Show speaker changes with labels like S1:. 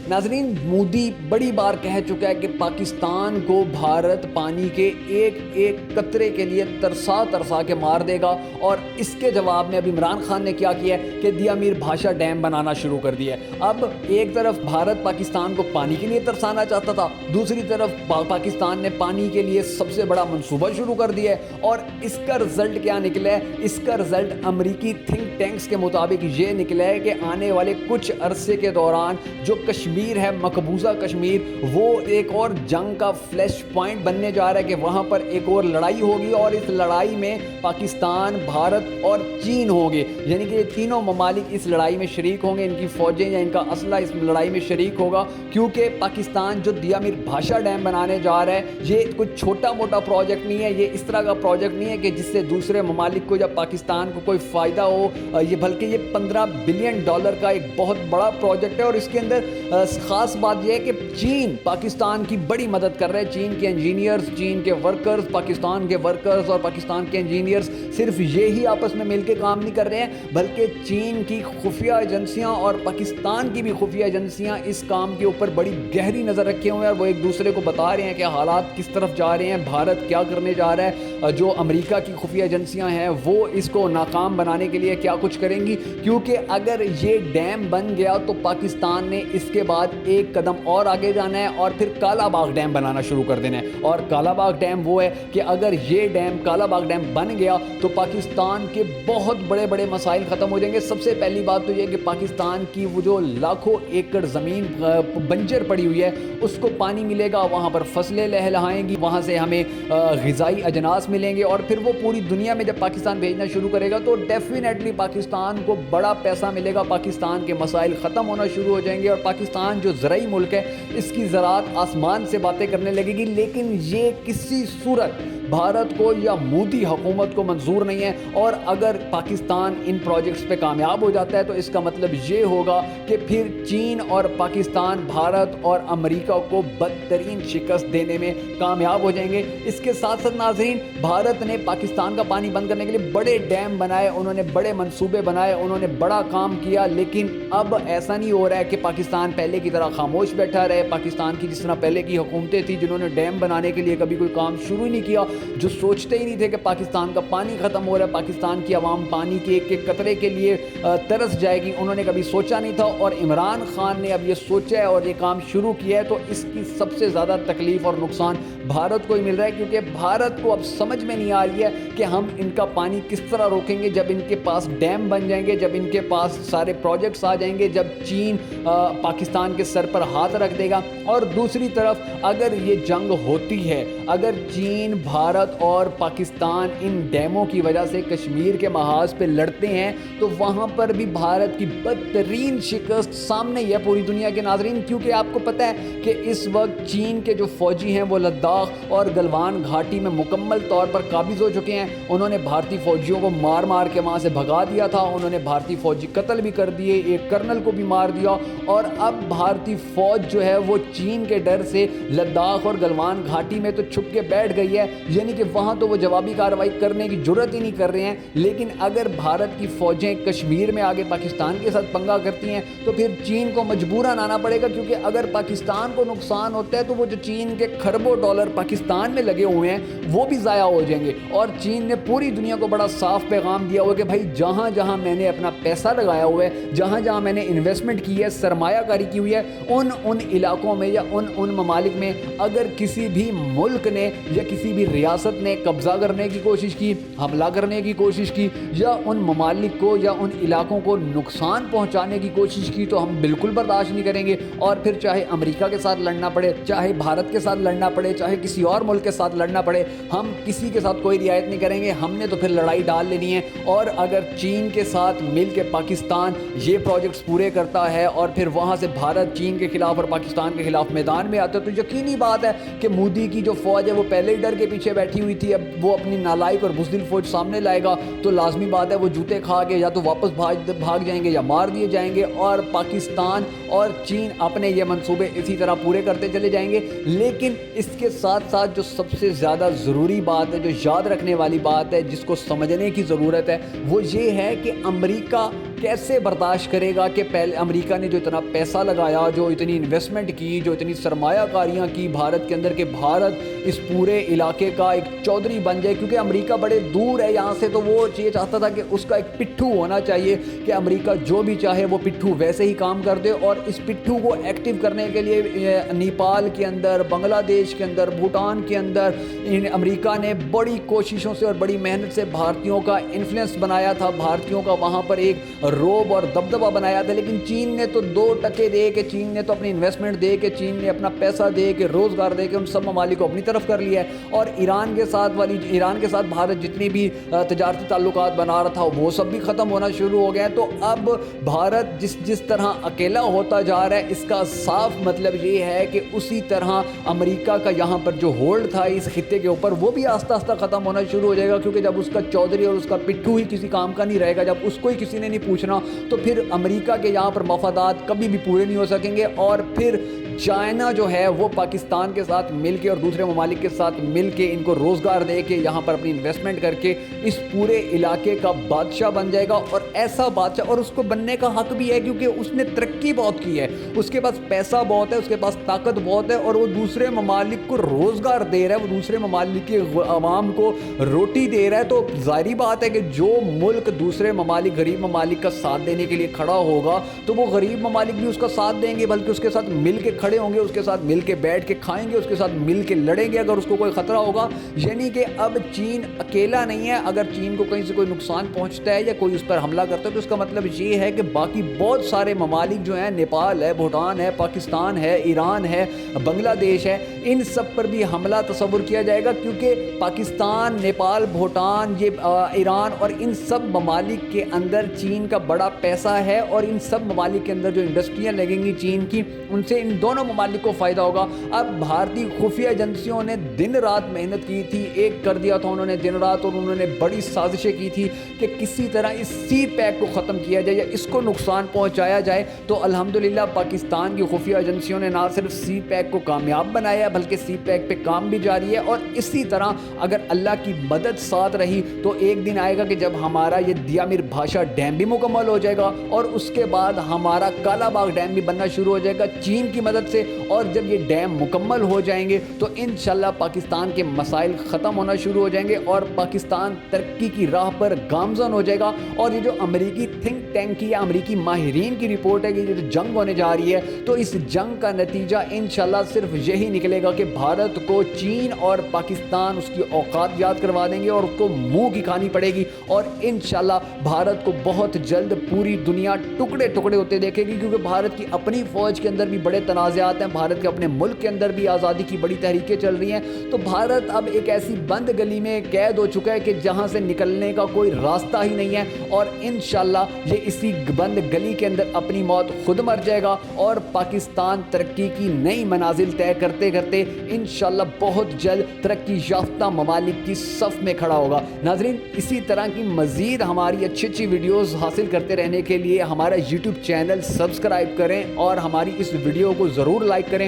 S1: ناظرین، مودی بڑی بار کہہ چکا ہے کہ پاکستان کو بھارت پانی کے ایک ایک قطرے کے لیے ترسا ترسا کے مار دے گا، اور اس کے جواب میں اب عمران خان نے کیا کیا ہے کہ دیا میر بھاشا ڈیم بنانا شروع کر دیا ہے۔ اب ایک طرف بھارت پاکستان کو پانی کے لیے ترسانا چاہتا تھا، دوسری طرف پاکستان نے پانی کے لیے سب سے بڑا منصوبہ شروع کر دیا ہے، اور اس کا رزلٹ کیا نکلا ہے؟ اس کا رزلٹ امریکی تھنک ٹینکس کے مطابق یہ نکلا ہے کہ آنے والے کچھ عرصے کے دوران جو کشمیر ہے، مقبوضہ کشمیر، وہ ایک اور جنگ کا فلیش پوائنٹ بننے جا رہا ہے کہ وہاں پر ایک اور لڑائی ہوگی، اور اس لڑائی میں پاکستان، بھارت اور چین ہوں گے، یعنی کہ یہ تینوں ممالک اس لڑائی میں شریک ہوں گے، ان کی فوجیں یا ان کا اسلحہ اس لڑائی میں شریک ہوگا، کیونکہ پاکستان جو دیا میر بھاشا ڈیم بنانے جا رہا ہے یہ کچھ چھوٹا موٹا پروجیکٹ نہیں ہے، یہ اس طرح کا پروجیکٹ نہیں ہے کہ جس سے دوسرے ممالک کو یا پاکستان کو کوئی فائدہ ہو، یہ بلکہ یہ $15 بلین کا ایک بہت بڑا پروجیکٹ ہے، اور اس کے اندر خاص بات یہ ہے کہ چین پاکستان کی بڑی مدد کر رہے ہیں۔ چین کے انجینئرز، چین کے ورکرز، پاکستان کے ورکرز اور پاکستان کے انجینئرز صرف یہی آپس میں مل کے کام نہیں کر رہے ہیں، بلکہ چین کی خفیہ ایجنسیاں اور پاکستان کی بھی خفیہ ایجنسیاں اس کام کے اوپر بڑی گہری نظر رکھے ہوئے ہیں، اور وہ ایک دوسرے کو بتا رہے ہیں کہ حالات کس طرف جا رہے ہیں، بھارت کیا کرنے جا رہا ہے، جو امریکہ کی خفیہ ایجنسیاں ہیں وہ اس کو ناکام بنانے کے لیے کیا کچھ کریں گی، کیونکہ اگر یہ ڈیم بن گیا تو پاکستان نے اس کے بعد ایک قدم اور آگے جانا ہے اور پھر کالا باغ ڈیم بنانا شروع کر دینا ہے۔ اور کالا باغ ڈیم وہ ہے کہ اگر یہ ڈیم، کالا باغ ڈیم بن گیا تو پاکستان کے بہت بڑے بڑے مسائل ختم ہو جائیں گے۔ سب سے پہلی بات تو یہ کہ پاکستان کی وہ جو لاکھوں ایکڑ زمین بنجر پڑی ہوئی ہے اس کو پانی ملے گا، وہاں پر فصلیں لہلہائیں گی، وہاں سے ہمیں غذائی اجناس ملیں گے، اور پھر وہ پوری دنیا میں جب پاکستان بھیجنا شروع کرے گا تو ڈیفینیٹلی پاکستان کو بڑا پیسہ ملے گا، پاکستان کے مسائل ختم ہونا شروع ہو جائیں گے، اور پاکستان جو زرعی ملک ہے اس کی زراعت آسمان سے باتیں کرنے لگے گی۔ لیکن یہ کسی صورت بھارت کو یا مودی حکومت کو منظور نہیں ہے، اور اگر پاکستان ان پروجیکٹس پہ کامیاب ہو جاتا ہے تو اس کا مطلب یہ ہوگا کہ پھر چین اور پاکستان، بھارت اور امریکہ کو بدترین شکست دینے میں کامیاب ہو جائیں گے۔ اس کے ساتھ ساتھ ناظرین، بھارت نے پاکستان کا پانی بند کرنے کے لیے بڑے ڈیم بنائے، انہوں نے بڑے منصوبے بنائے، انہوں نے بڑا کام کیا، لیکن اب ایسا نہیں ہو رہا ہے کہ پاکستان پہلے کی طرح خاموش بیٹھا رہے۔ پاکستان کی جس طرح پہلے کی حکومتیں تھیں جنہوں نے ڈیم بنانے کے لیے کبھی کوئی کام شروع ہی نہیں کیا، جو سوچتے ہی نہیں تھے کہ پاکستان کا پانی ختم ہو رہا ہے، پاکستان کی عوام پانی کے ایک ایک قطرے کے لیے ترس جائے گی، انہوں نے کبھی سوچا نہیں تھا، اور عمران خان نے اب یہ سوچا ہے اور یہ کام شروع کیا ہے، تو اس کی سب سے زیادہ تکلیف اور نقصان بھارت کو ہی مل رہا ہے، کیونکہ بھارت کو اب سمجھ میں نہیں آ رہی ہے کہ ہم ان کا پانی کس طرح روکیں گے جب ان کے پاس ڈیم بن جائیں گے، جب ان کے پاس سارے پروجیکٹس آ جائیں گے، جب چین پاکستان کے سر پر ہاتھ رکھ دے گا۔ اور دوسری طرف اگر یہ جنگ ہوتی ہے، اگر چین، بھارت اور پاکستان ان ڈیموں کی وجہ سے کشمیر کے محاذ پہ لڑتے ہیں تو وہاں پر بھی بھارت کی بدترین شکست سامنے ہی ہے پوری دنیا کے ناظرین، کیونکہ آپ کو پتہ ہے کہ اس وقت چین کے جو فوجی ہیں وہ لداخ اور گلوان گھاٹی میں مکمل طور پر قابض ہو چکے ہیں۔ انہوں نے بھارتی فوجیوں کو مار مار کے وہاں سے بھگا دیا تھا، انہوں نے بھارتی فوجی قتل بھی کر دیے، ایک کرنل کو بھی مار دیا، اور اب بھارتی فوج جو ہے وہ چین کے ڈر سے لداخ اور گلوان گھاٹی میں تو چھپ کے بیٹھ گئی ہے، یعنی کہ وہاں تو وہ جوابی کارروائی کرنے کی جرت ہی نہیں کر رہے ہیں۔ لیکن اگر بھارت کی فوجیں کشمیر میں آگے پاکستان کے ساتھ پنگا کرتی ہیں تو پھر چین کو مجبوراً آنا پڑے گا، کیونکہ اگر پاکستان کو نقصان ہوتا ہے تو وہ جو چین کے کھربوں ڈالر پاکستان میں لگے ہوئے ہیں وہ بھی ضائع ہو جائیں گے۔ اور چین نے پوری دنیا کو بڑا صاف پیغام دیا ہوا کہ بھائی جہاں جہاں میں نے اپنا پیسہ لگایا ہوا ہے، جہاں جہاں میں نے انویسٹمنٹ کی ہے، سرمایہ کاری کی ہوئی ہے، ان علاقوں میں یا ان ممالک میں اگر کسی بھی ملک نے یا کسی بھی ریاست نے قبضہ کرنے کی کوشش کی، حملہ کرنے کی کوشش کی، یا ان ممالک کو یا ان علاقوں کو نقصان پہنچانے کی کوشش کی تو ہم بالکل برداشت نہیں کریں گے، اور پھر چاہے امریکہ کے ساتھ لڑنا پڑے، چاہے بھارت کے ساتھ لڑنا پڑے، چاہے کسی اور ملک کے ساتھ لڑنا پڑے، ہم کسی کے ساتھ کوئی رعایت نہیں کریں گے، ہم نے تو پھر لڑائی ڈال لینی ہے۔ اور اگر چین کے ساتھ مل کے پاکستان یہ پروجیکٹس پورے کرتا ہے اور پھر وہاں سے بھارت چین کے خلاف اور پاکستان کے خلاف میدان میں آتا ہے تو یقینی بات ہے کہ مودی کی جو فوج ہے وہ پہلے ہی ڈر کے پیچھے بیٹھی ہوئی تھی، اب وہ اپنی نالائق اور بزدل فوج سامنے لائے گا تو لازمی بات ہے وہ جوتے کھا کے یا تو واپس بھاگ جائیں گے یا مار دیے جائیں گے، اور پاکستان اور چین اپنے یہ منصوبے اسی طرح پورے کرتے چلے جائیں گے۔ لیکن اس کے ساتھ ساتھ جو سب سے زیادہ ضروری بات ہے، جو یاد رکھنے والی بات ہے، جس کو سمجھنے کی ضرورت ہے، وہ یہ ہے کہ امریکہ کیسے برداشت کرے گا کہ پہلے امریکہ نے جو اتنا پیسہ لگایا, جو اتنی انویسٹمنٹ کی, جو اتنی سرمایہ کاریاں کی بھارت کے اندر, کہ بھارت اس پورے علاقے کا ایک چودھری بن جائے, کیونکہ امریکہ بڑے دور ہے یہاں سے, تو وہ یہ چاہتا تھا کہ اس کا ایک پٹھو ہونا چاہیے کہ امریکہ جو بھی چاہے وہ پٹھو ویسے ہی کام کر دے. اور اس پٹھو کو ایکٹیو کرنے کے لیے نیپال کے اندر, بنگلہ دیش کے اندر, بھوٹان کے اندر امریکہ نے بڑی کوششوں سے اور بڑی محنت سے بھارتیوں کا انفلوئنس بنایا تھا, بھارتیوں کا وہاں پر ایک روب اور دبدبہ بنایا تھا. لیکن چین نے تو 2 ٹکے دے کے, چین نے تو اپنی انویسٹمنٹ دے کے, چین نے اپنا پیسہ دے کے, روزگار دے کے ان سب ممالک کو اپنی طرف کر لیا ہے. اور ایران کے ساتھ بھارت جتنی بھی تجارتی تعلقات بنا رہا تھا وہ سب بھی ختم ہونا شروع ہو گئے ہیں. تو اب بھارت جس طرح اکیلا ہوتا جا رہا ہے, اس کا صاف مطلب یہ ہے کہ اسی طرح امریکہ کا یہاں پر جو ہولڈ تھا اس خطے کے اوپر وہ بھی آہستہ آہستہ ختم ہونا شروع ہو جائے گا. کیونکہ جب اس کا چودھری اور اس کا پٹھو ہی کسی کام کا نہیں رہے گا, جب اس کو ہی کسی نے نہیں پوچھنا, تو پھر امریکہ کے یہاں پر مفادات کبھی بھی پورے نہیں ہو سکیں گے. اور پھر چائنا جو ہے وہ پاکستان کے ساتھ مل کے اور دوسرے ممالک کے ساتھ مل کے ان کو روزگار دے کے یہاں پر اپنی انویسٹمنٹ کر کے اس پورے علاقے کا بادشاہ بن جائے گا. اور ایسا بادشاہ, اور اس کو بننے کا حق بھی ہے کیونکہ اس نے ترقی بہت کی ہے, اس کے پاس پیسہ بہت ہے, اس کے پاس طاقت بہت ہے, اور وہ دوسرے ممالک کو روزگار دے رہا ہے, وہ دوسرے ممالک کے عوام کو روٹی دے رہا ہے. تو ظاہری بات ہے کہ جو ملک دوسرے ممالک, غریب ممالک کا ساتھ دینے کے لیے کھڑا ہوگا تو وہ غریب ممالک بھی اس کا ساتھ دیں گے, بلکہ اس کے ساتھ مل کے کھڑے ہوں گے, اس کے ساتھ مل کے بیٹھ کے کھائیں گے, اس کے ساتھ مل کے لڑیں گے اگر اس کو کوئی خطرہ ہوگا. یعنی کہ اب چین اکیلا نہیں ہے. اگر چین کو کہیں سے کوئی نقصان پہنچتا ہے یا کوئی اس پر حملہ کرتا ہے تو اس کا مطلب یہ ہے کہ باقی بہت سارے ممالک جو ہیں, نیپال ہے, بھوٹان ہے, پاکستان ہے, ایران ہے, بنگلہ دیش ہے, ان سب پر بھی حملہ تصور کیا جائے گا. کیونکہ پاکستان, نیپال, بھوٹان, یہ ایران اور ان سب ممالک کے اندر چین کا بڑا پیسہ ہے, اور ان سب ممالک کے اندر جو انڈسٹریاں لگیں گی چین کی, ان سے ان دونوں ممالک کو فائدہ ہوگا. اب بھارتی خفیہ ایجنسیوں نے دن رات محنت کی تھی, ایک کر دیا تھا انہوں نے دن رات, اور انہوں نے بڑی سازشیں کی تھی کہ کسی طرح اس سی پیک کو ختم کیا جائے یا اس کو نقصان پہنچایا جائے. تو الحمدللہ پاکستان کی خفیہ ایجنسیوں نے نہ صرف سی پیک کو کامیاب بنایا بلکہ سی پیک پہ کام بھی جاری ہے. اور اسی طرح اگر اللہ کی مدد ساتھ رہی تو ایک دن آئے گا کہ جب ہمارا یہ دیامیر بھاشا ڈیم بھی مکمل ہو جائے گا, اور اس کے بعد ہمارا کالا باغ ڈیم بھی بننا شروع ہو جائے گا چین کی مدد سے. اور جب یہ ڈیم مکمل ہو جائیں گے تو انشاءاللہ پاکستان کے مسائل ختم ہونا شروع ہو جائیں گے اور پاکستان ترقی کی راہ پر گامزن ہو جائے گا. اور یہ جو امریکی تھنک ٹینک کی یا امریکی ماہرین کی رپورٹ ہے کہ یہ جو جنگ ہونے جا رہی ہے, تو اس جنگ کا نتیجہ انشاءاللہ صرف یہی نکلے گا کہ بھارت کو چین اور پاکستان اس کی اوقات یاد کروا دیں گے اور اس کو منہ کی کھانی پڑے گی. اور انشاءاللہ بھارت کو بہت جلد پوری دنیا ٹکڑے ٹکڑے ہوتے دیکھے گی, کیونکہ بھارت کی اپنی فوج کے اندر بھی بڑے تنازعات ہیں, بھارت کے اپنے ملک کے اندر بھی آزادی کی بڑی تحریکیں چل رہی ہیں. تو بھارت اب ایک ایسی بند گلی میں قید ہو چکا ہے کہ جہاں سے نکلنے کا کوئی راستہ ہی نہیں ہے, اور انشاءاللہ یہ اسی بند گلی کے اندر اپنی موت خود مر جائے گا, اور پاکستان ترقی کی نئی منازل طے کرتے کرتے انشاءاللہ بہت جلد ترقی یافتہ ممالک کی صف میں کھڑا ہوگا. ناظرین, اسی طرح کی مزید ہماری اچھی ویڈیوز حاصل کرتے رہنے کے لیے ہمارا یوٹیوب چینل سبسکرائب کریں اور ہماری اس ویڈیو کو ضرور لائک کریں.